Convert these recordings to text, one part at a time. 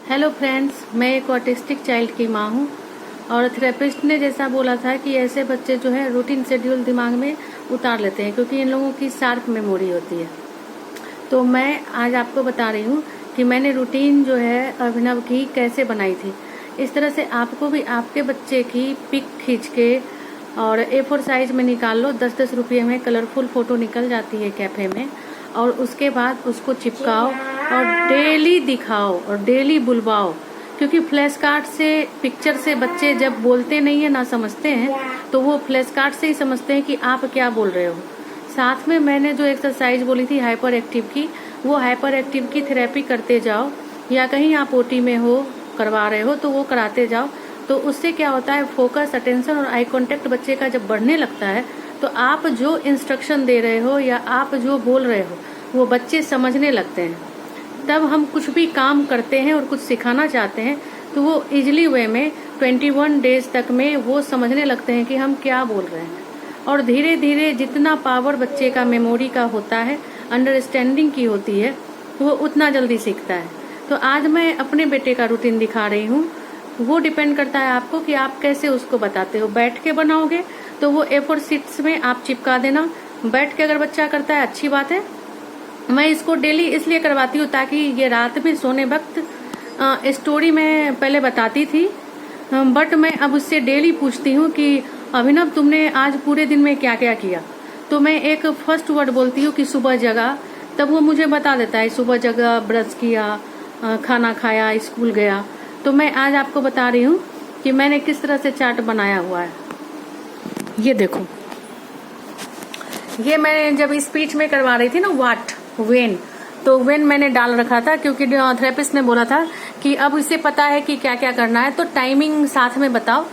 Hello friends, मैं एक autistic child की माँ हूँ और थेरेपिस्ट ने जैसा बोला था कि ऐसे बच्चे जो है रूटीन शेड्यूल दिमाग में उतार लेते हैं क्योंकि इन लोगों की शार्प मेमोरी होती है। तो मैं आज आपको बता रही हूँ कि मैंने रूटीन जो है अभिनव की कैसे बनाई थी। इस तरह से आपको भी आपके बच्चे की पिक खींच के और A4 साइज में निकाल लो। 10-10 रुपये में कलरफुल फोटो निकल जाती है कैफे में, और उसके बाद उसको चिपकाओ और डेली दिखाओ और डेली बुलवाओ, क्योंकि फ्लैश कार्ड से पिक्चर से बच्चे जब बोलते नहीं है ना समझते हैं, तो वो फ्लैश कार्ड से ही समझते हैं कि आप क्या बोल रहे हो। साथ में मैंने जो एक्सरसाइज बोली थी हाइपर एक्टिव की, वो हाइपर एक्टिव की थेरेपी करते जाओ, या कहीं आप ओटी में हो करवा रहे हो तो वो कराते जाओ। तो उससे क्या होता है, फोकस, अटेंशन और आई कांटेक्ट बच्चे का जब बढ़ने लगता है तो आप जो इंस्ट्रक्शन दे रहे हो या आप जो बोल रहे हो वो बच्चे समझने लगते हैं। तब हम कुछ भी काम करते हैं और कुछ सिखाना चाहते हैं तो वो इजीली वे में 21 डेज तक में वो समझने लगते हैं कि हम क्या बोल रहे हैं। और धीरे धीरे जितना पावर बच्चे का मेमोरी का होता है, अंडरस्टैंडिंग की होती है, वो उतना जल्दी सीखता है। तो आज मैं अपने बेटे का रूटीन दिखा रही हूँ। वो डिपेंड करता है आपको कि आप कैसे उसको बताते हो। बैठ के बनाओगे तो वो A4 शीट्स में आप चिपका देना। बैठ के अगर बच्चा करता है अच्छी बात है। मैं इसको डेली इसलिए करवाती हूँ ताकि ये रात में सोने वक्त स्टोरी में पहले बताती थी, बट मैं अब उससे डेली पूछती हूँ कि अभिनव तुमने आज पूरे दिन में क्या क्या किया। तो मैं एक फर्स्ट वर्ड बोलती हूँ कि सुबह जगा, तब वो मुझे बता देता है सुबह जगा, ब्रश किया, खाना खाया, स्कूल गया। तो मैं आज आपको बता रही हूँ कि मैंने किस तरह से चार्ट बनाया हुआ है। ये देखो, ये मैं जब स्पीच में करवा रही थी ना व्हाट वेन, तो वेन मैंने डाल रखा था क्योंकि थेरेपिस्ट ने बोला था कि अब इसे पता है कि क्या क्या करना है, तो टाइमिंग साथ में बताओ।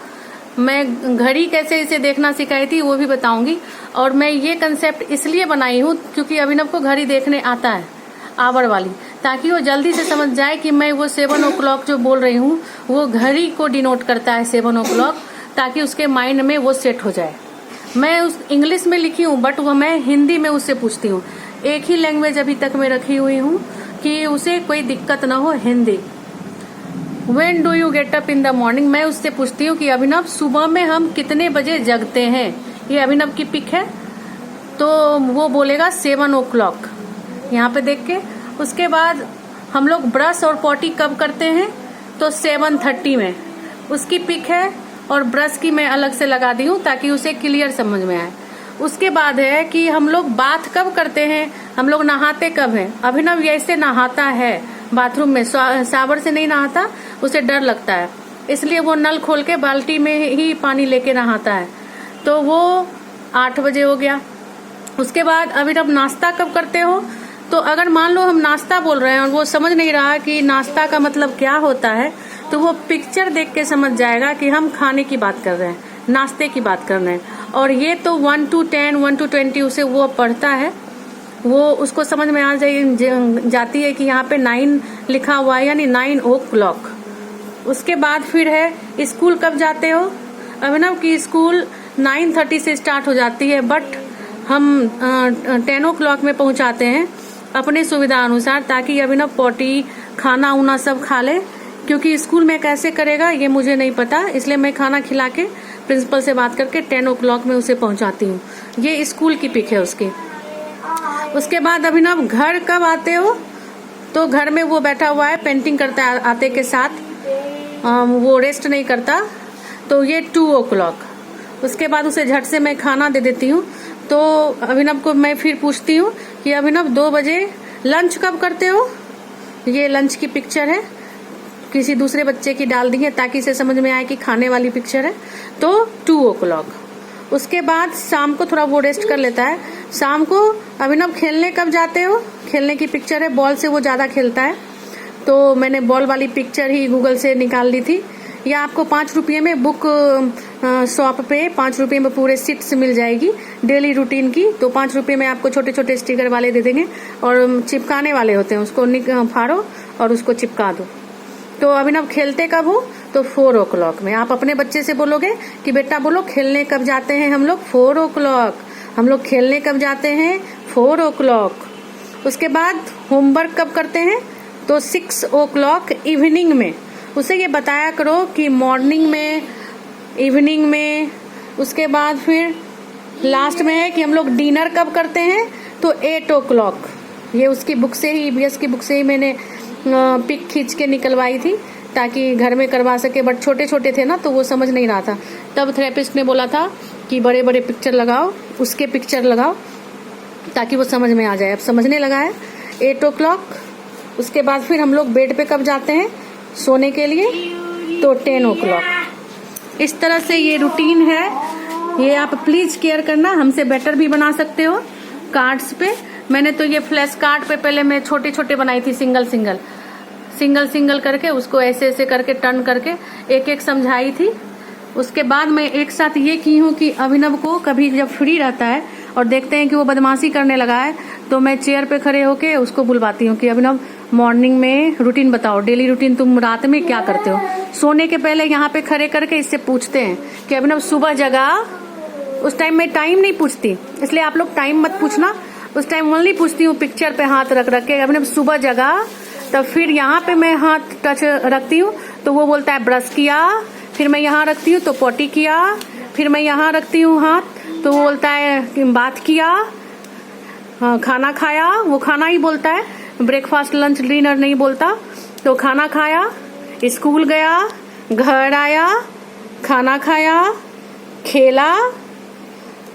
मैं घड़ी कैसे इसे देखना सिखाई थी वो भी बताऊंगी। और मैं ये कंसेप्ट इसलिए बनाई हूँ क्योंकि अभिनव को घड़ी देखने आता है, आवर वाली, ताकि वो जल्दी से समझ जाए कि मैं वो 7 o'clock जो बोल रही हूँ वो घड़ी को डिनोट करता है 7 o'clock, ताकि उसके माइंड में वो सेट हो जाए। मैं उस इंग्लिश में लिखी हूँ बट वो मैं हिंदी में उससे पूछती हूँ। एक ही लैंग्वेज अभी तक मैं रखी हुई हूँ कि उसे कोई दिक्कत ना हो, Hindi. When do you get up in the morning? मैं उससे पूछती हूँ कि अभिनव सुबह में हम कितने बजे जगते हैं। ये अभिनव की पिक है, तो वो बोलेगा 7 o'clock, यहाँ पे देख के। उसके बाद हम लोग ब्रश और पॉटी कब करते हैं, तो 7:30 में उसकी पिक है, और ब्रश की मैं अलग से लगा दी हूँ ताकि उसे क्लियर समझ में आए। उसके बाद है कि हम लोग बात कब करते हैं, हम लोग नहाते कब हैं। अभिनव ऐसे नहाता है बाथरूम में, शावर से नहीं नहाता, उसे डर लगता है, इसलिए वो नल खोल के बाल्टी में ही पानी लेके नहाता है। तो वो 8 बजे हो गया। उसके बाद अभिनव नाश्ता कब करते हो, तो अगर मान लो हम नाश्ता बोल रहे हैं और वो समझ नहीं रहा कि नाश्ता का मतलब क्या होता है, तो वो पिक्चर देख के समझ जाएगा कि हम खाने की बात कर रहे हैं, नाश्ते की बात कर रहे हैं। और ये तो 1 to 10, 1 to 20 उसे वो पढ़ता है, वो उसको समझ में आ जाती है कि यहाँ पे 9 लिखा हुआ है, यानी 9 o'clock। उसके बाद फिर है स्कूल कब जाते हो। अभिनव की स्कूल 9:30 से स्टार्ट हो जाती है, बट हम 10 o'clock में पहुंचाते हैं अपने सुविधा अनुसार, ताकि अभिनव पॉटी, खाना उना सब खा ले। क्योंकि स्कूल में कैसे करेगा ये मुझे नहीं पता, इसलिए मैं खाना खिला के प्रिंसिपल से बात करके 10 o'clock में उसे पहुंचाती हूँ। ये स्कूल की पिक है उसकी। उसके बाद अभिनव घर कब आते हो, तो घर में वो बैठा हुआ है, पेंटिंग करता है आते के साथ, वो रेस्ट नहीं करता, तो ये 2 o'clock। उसके बाद उसे झट से मैं खाना दे देती हूँ। तो अभिनव को मैं फिर पूछती हूँ कि अभिनव 2 बजे लंच कब करते हो। ये लंच की पिक्चर है, किसी दूसरे बच्चे की डाल दी है ताकि इसे समझ में आए कि खाने वाली पिक्चर है, तो 2 o'clock। उसके बाद शाम को थोड़ा वो रेस्ट कर लेता है। शाम को अभिनव खेलने कब जाते हो, खेलने की पिक्चर है, बॉल से वो ज्यादा खेलता है, तो मैंने बॉल वाली पिक्चर ही गूगल से निकाल ली थी। या आपको 5 रुपये में बुक शॉप पे 5 रुपये में पूरे शीट्स मिल जाएगी डेली रूटीन की। तो 5 रुपये में आपको छोटे छोटे स्टिकर वाले दे देंगे, और चिपकाने वाले होते हैं, उसको फाड़ो और उसको चिपका दो। तो अभिनव खेलते कब हो, तो 4 o'clock में। आप अपने बच्चे से बोलोगे कि बेटा बोलो खेलने कब जाते हैं हम लोग, 4 o'clock। हम लोग खेलने कब जाते हैं, 4 o'clock। उसके बाद होमवर्क कब करते हैं, तो 6 o'clock इवनिंग में उसे ये बताया करो कि मॉर्निंग में, इवनिंग में, उसके बाद फिर लास्ट में है कि हम लोग डिनर कब करते हैं, तो 8 o'clock। ये उसकी बुक से ही, ईबीएस की बुक से ही मैंने पिक खींच के निकलवाई थी ताकि घर में करवा सके, बट छोटे छोटे थे ना तो वो समझ नहीं रहा था। तब थेरेपिस्ट ने बोला था कि बड़े बड़े पिक्चर लगाओ, उसके पिक्चर लगाओ ताकि वो समझ में आ जाए। अब समझने लगा है। 8 o'clock, उसके बाद फिर हम लोग बेड पे कब जाते हैं सोने के लिए, तो 10 o'clock। इस तरह से ये रूटीन है। ये आप प्लीज केयर करना, हमसे बेटर भी बना सकते हो कार्ड्स पे। मैंने तो ये फ्लैश कार्ड पे पहले मैं छोटे छोटे बनाई थी, सिंगल सिंगल करके उसको ऐसे ऐसे करके टर्न करके एक एक समझाई थी। उसके बाद मैं एक साथ ये की हूँ कि अभिनव को कभी जब फ्री रहता है और देखते हैं कि वो बदमाशी करने लगा है, तो मैं चेयर पे खड़े होके उसको बुलवाती हूँ कि अभिनव मॉर्निंग में रूटीन बताओ, डेली रूटीन तुम रात में क्या करते हो। सोने के पहले यहाँ पे खड़े करके इससे पूछते हैं कि अभिनव सुबह जगा। उस टाइम मैं टाइम नहीं पूछती, इसलिए आप लोग टाइम मत पूछना। उस टाइम ओनली पूछती हूँ पिक्चर पे हाथ रख रख के, अभिनव सुबह जगा। तब फिर यहाँ पे मैं हाथ टच रखती हूँ तो वो बोलता है ब्रश किया, फिर मैं यहाँ रखती हूँ तो पॉटी किया, फिर मैं यहाँ रखती हूँ हाथ तो वो बोलता है बात किया, खाना खाया, वो खाना ही बोलता है, ब्रेकफास्ट लंच डिनर नहीं बोलता। तो खाना खाया, स्कूल गया, घर आया, खाना खाया, खेला,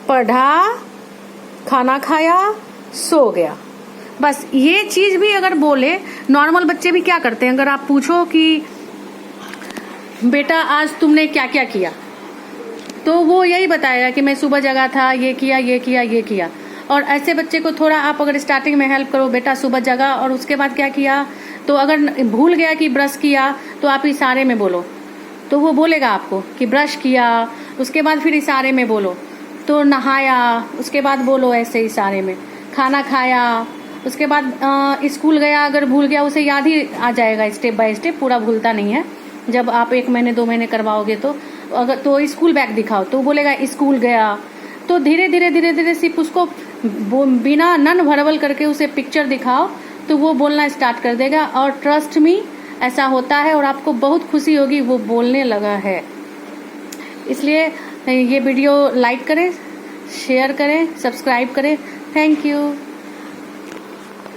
पढ़ा, खाना खाया, सो गया। बस ये चीज भी अगर बोले, नॉर्मल बच्चे भी क्या करते हैं, अगर आप पूछो कि बेटा आज तुमने क्या क्या किया, तो वो यही बताएगा कि मैं सुबह जगा था, ये किया ये किया ये किया। और ऐसे बच्चे को थोड़ा आप अगर स्टार्टिंग में हेल्प करो, बेटा सुबह जगा और उसके बाद क्या किया, तो अगर भूल गया कि ब्रश किया तो आप इशारे में बोलो, तो वो बोलेगा आपको कि ब्रश किया। उसके बाद फिर इशारे में बोलो, तो नहाया, उसके बाद बोलो ऐसे इशारे में, खाना खाया, उसके बाद स्कूल गया, अगर भूल गया उसे याद ही आ जाएगा स्टेप बाय स्टेप, पूरा भूलता नहीं है। जब आप 1 महीने 2 महीने करवाओगे तो अगर तो स्कूल बैग दिखाओ तो बोलेगा स्कूल गया। तो धीरे धीरे धीरे धीरे सिर्फ उसको बिना नन वर्बल करके उसे पिक्चर दिखाओ तो वो बोलना स्टार्ट कर देगा। और ट्रस्ट मी, ऐसा होता है और आपको बहुत खुशी होगी, वो बोलने लगा है। इसलिए ये वीडियो लाइक करें, शेयर करें, सब्सक्राइब करें। Thank you.